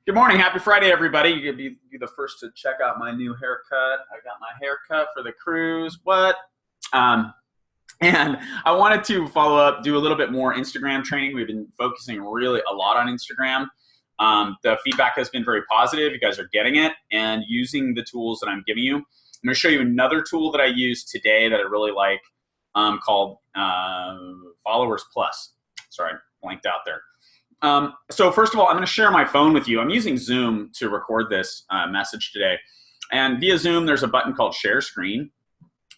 Good morning. Happy Friday, everybody. You could be the first to check out my new haircut. I got my haircut for the cruise. What? Um, and I wanted to follow up, do a little bit more Instagram training. We've been focusing really a lot on Instagram. The feedback has been very positive. You guys are getting it and using the tools that I'm giving you. I'm going to show you another tool that I use today that I really like called Followers Plus. Sorry, blanked out there. So first of all, I'm going to share my phone with you. I'm using Zoom to record this message today. And via Zoom, there's a button called Share Screen.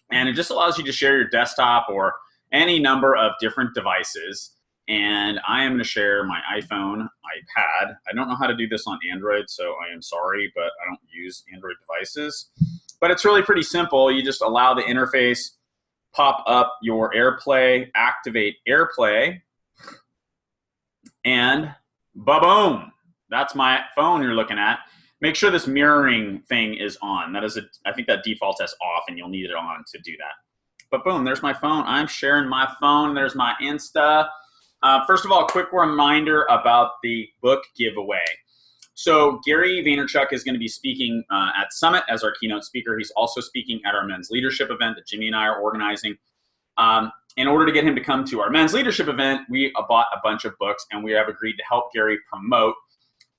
And it just allows you to share your desktop or any number of different devices. And I am going to share my iPhone, iPad. I don't know how to do this on Android, so I am sorry, but I don't use Android devices. But it's really pretty simple. You just allow the interface, pop up your AirPlay, activate AirPlay, and ba-boom, that's my phone you're looking at. Make sure this mirroring thing is on. I think that default is off, and you'll need it on to do that. But boom, there's my phone. I'm sharing my phone. There's my Insta. First of all, a quick reminder about the book giveaway. So Gary Vaynerchuk is going to be speaking at Summit as our keynote speaker. He's also speaking at our men's leadership event that Jimmy and I are organizing. In order to get him to come to our men's leadership event, we bought a bunch of books, and we have agreed to help Gary promote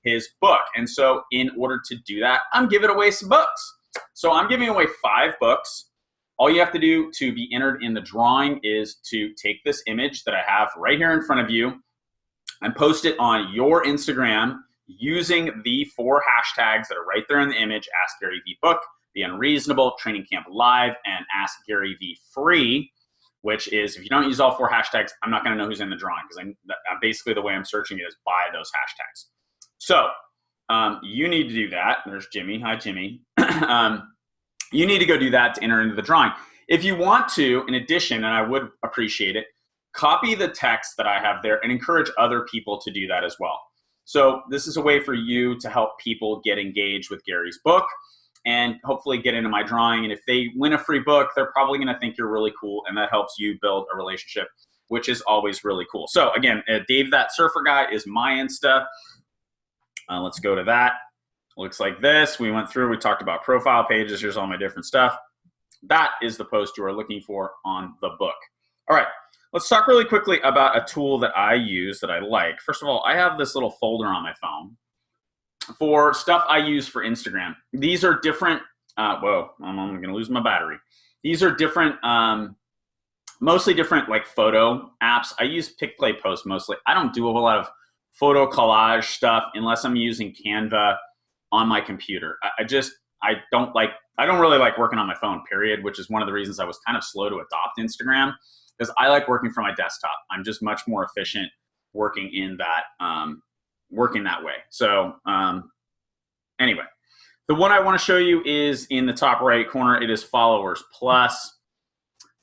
his book. And so in order to do that, I'm giving away some books. So I'm giving away 5 books. All you have to do to be entered in the drawing is to take this image that I have right here in front of you and post it on your Instagram using the 4 hashtags that are right there in the image: Ask Gary V Book, Be Unreasonable, Training Camp Live, and Ask Gary V Free. Which is, if you don't use all 4 hashtags, I'm not going to know who's in the drawing, because I'm basically, the way I'm searching it is by those hashtags. So you need to do that. There's Jimmy. Hi, Jimmy. You need to go do that to enter into the drawing. If you want to, in addition, and I would appreciate it, copy the text that I have there and encourage other people to do that as well. So this is a way for you to help people get engaged with Gary's book and hopefully get into my drawing. And if they win a free book, they're probably going to think you're really cool, and that helps you build a relationship, which is always really cool. So again, Dave That Surfer Guy is my Insta. Let's go to that. Looks like this. We went through, we talked about profile pages. Here's all my different stuff. That is the post you are looking for on the book. All right, let's talk really quickly about a tool that I use that I like. First of all, I have this little folder on my phone for stuff I use for Instagram. These are different, whoa, I'm gonna lose my battery. These are different, mostly different like photo apps. I use PicPlay Post mostly. I don't do a whole lot of photo collage stuff unless I'm using Canva on my computer. I don't really like working on my phone, period, which is one of the reasons I was kind of slow to adopt Instagram, because I like working from my desktop. I'm just much more efficient working in that, working that way. So anyway, the one I want to show you is in the top right corner. It is Followers Plus.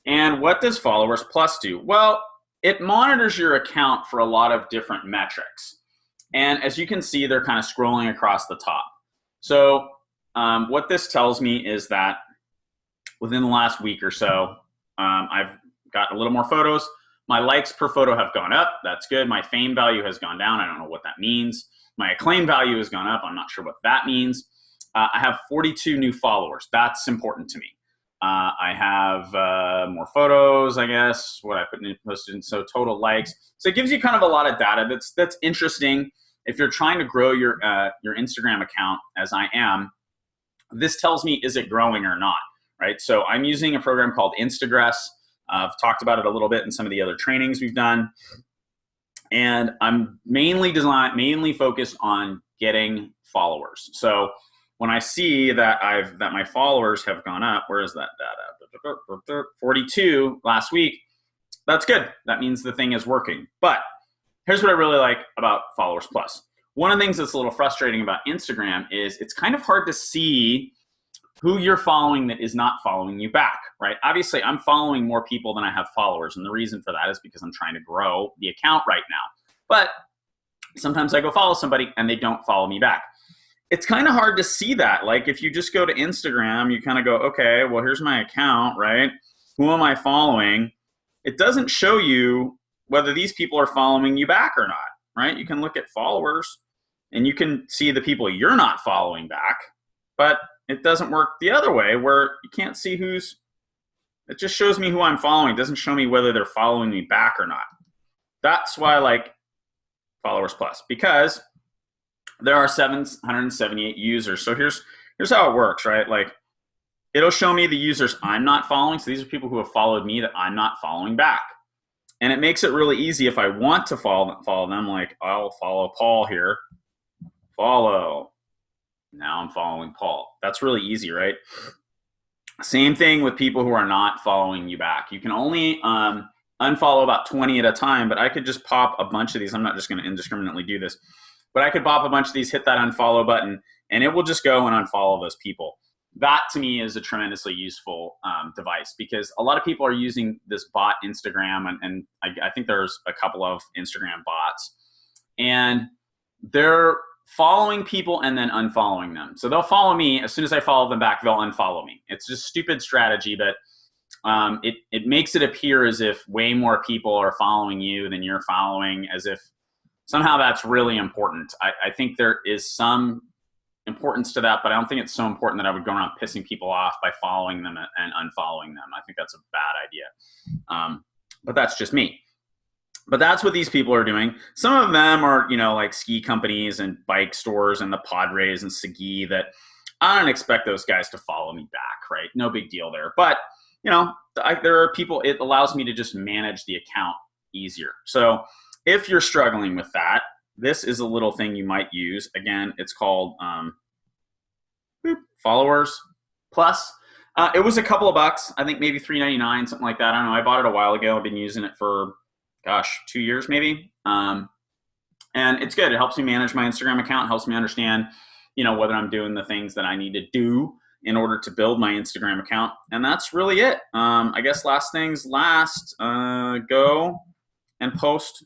And what does Followers Plus do? Well, it monitors your account for a lot of different metrics. And as you can see, they're kind of scrolling across the top. So what this tells me is that within the last week or so, I've got a little more photos. My likes per photo have gone up. That's good. My fame value has gone down. I don't know what that means. My acclaim value has gone up. I'm not sure what that means. I have 42 new followers. That's important to me. I have more photos, I guess, what I posted in, so total likes. So it gives you kind of a lot of data that's interesting. If you're trying to grow your Instagram account, as I am, this tells me, is it growing or not, right? So I'm using a program called Instagress. I've talked about it a little bit in some of the other trainings we've done. And I'm mainly focused on getting followers. So when I see that my followers have gone up, where is that data? 42 last week. That's good. That means the thing is working. But here's what I really like about Followers Plus. One of the things that's a little frustrating about Instagram is it's kind of hard to see who you're following that is not following you back, right? Obviously, I'm following more people than I have followers, and the reason for that is because I'm trying to grow the account right now. But sometimes I go follow somebody and they don't follow me back. It's kind of hard to see that. Like if you just go to Instagram, you kind of go, okay, well, here's my account, right? Who am I following? It doesn't show you whether these people are following you back or not, right? You can look at followers and you can see the people you're not following back, but it doesn't work the other way where you can't see who's, it just shows me who I'm following. It doesn't show me whether they're following me back or not. That's why I like Followers Plus, because there are 778 users. So here's how it works, right? Like, it'll show me the users I'm not following. So these are people who have followed me that I'm not following back. And it makes it really easy if I want to follow them. Like, I'll follow Paul here. Follow. Now I'm following Paul. That's really easy, right? Same thing with people who are not following you back. You can only unfollow about 20 at a time, but I could just pop a bunch of these. I'm not just going to indiscriminately do this, but I could pop a bunch of these, hit that unfollow button, and it will just go and unfollow those people. That to me is a tremendously useful device, because a lot of people are using this bot Instagram, and I think there's a couple of Instagram bots, and they're following people and then unfollowing them. So they'll follow me. As soon as I follow them back, they'll unfollow me. It's just stupid strategy, but it makes it appear as if way more people are following you than you're following, as if somehow that's really important. I think there is some importance to that, but I don't think it's so important that I would go around pissing people off by following them and unfollowing them. I think that's a bad idea. But that's just me. But that's what these people are doing. Some of them are, like ski companies and bike stores and the Padres and Segui, that I don't expect those guys to follow me back, right? No big deal there. But, there are people, it allows me to just manage the account easier. So if you're struggling with that, this is a little thing you might use. Again, it's called Followers Plus. It was a couple of bucks. I think maybe $3.99, something like that. I don't know. I bought it a while ago. I've been using it for 2 years maybe. And it's good. It helps me manage my Instagram account, helps me understand, whether I'm doing the things that I need to do in order to build my Instagram account. And that's really it. I guess last things last, go and post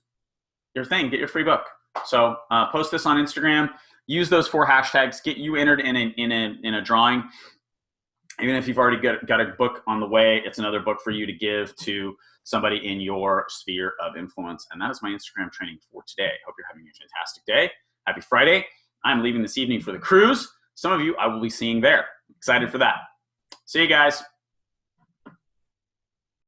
your thing, get your free book. So post this on Instagram, use those 4 hashtags, get you entered in a drawing. Even if you've already got a book on the way, it's another book for you to give to somebody in your sphere of influence. And that is my Instagram training for today. Hope you're having a fantastic day. Happy Friday. I'm leaving this evening for the cruise. Some of you I will be seeing there. Excited for that. See you guys.